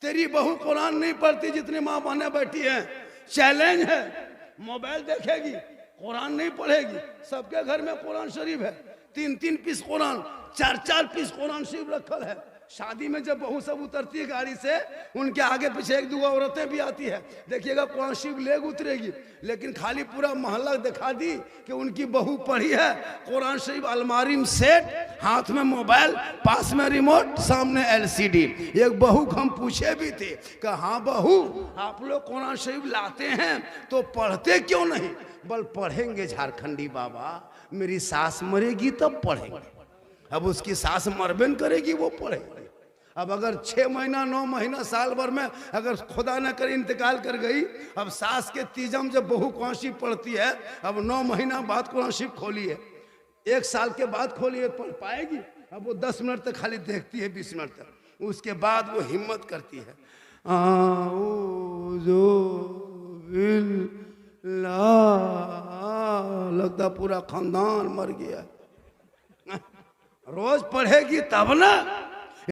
तेरी बहू कुरान नहीं पढ़ती जितनी माँ बहने बैठी हैं, चैलेंज है। मोबाइल देखेगी, कुरान नहीं पढ़ेगी। सबके घर में कुरान शरीफ है, 3-3 पीस कुरान, 4-4 पीस कुरान शरीफ रखल है। शादी में जब बहू सब उतरती है गाड़ी से, उनके आगे पीछे 1-2 औरतें भी आती है, देखिएगा कुरान शरीफ लेग उतरेगी। लेकिन खाली पूरा मोहल्ला दिखा दी कि उनकी बहू पढ़ी है कुरान शरीफ, अलमारी में सेट, हाथ में मोबाइल, पास में रिमोट, सामने LCD। एक बहू को हम पूछे भी थे कि हाँ बहू, आप लोग कुरान शरीफ लाते हैं तो पढ़ते क्यों नहीं? बल पढ़ेंगे झारखंडी बाबा, मेरी सास मरेगी तब पढ़ेंगे। अब उसकी सास मरबेन करेगी, वो पढ़ेगी। अब अगर 6 महीना 9 महीना साल भर में अगर खुदा न करे इंतकाल कर गई, अब सास के तीजम जब बहू कुरान शरीफ पढ़ती है, अब 9 महीना बाद कुरान शरीफ खोली है, 1 साल के बाद खोली है, पढ़ पाएगी? अब वो 10 मिनट तक खाली देखती है, 20 मिनट तक, उसके बाद वो हिम्मत करती है, लगता पूरा खानदान मर गया। रोज पढ़ेगी तब ना।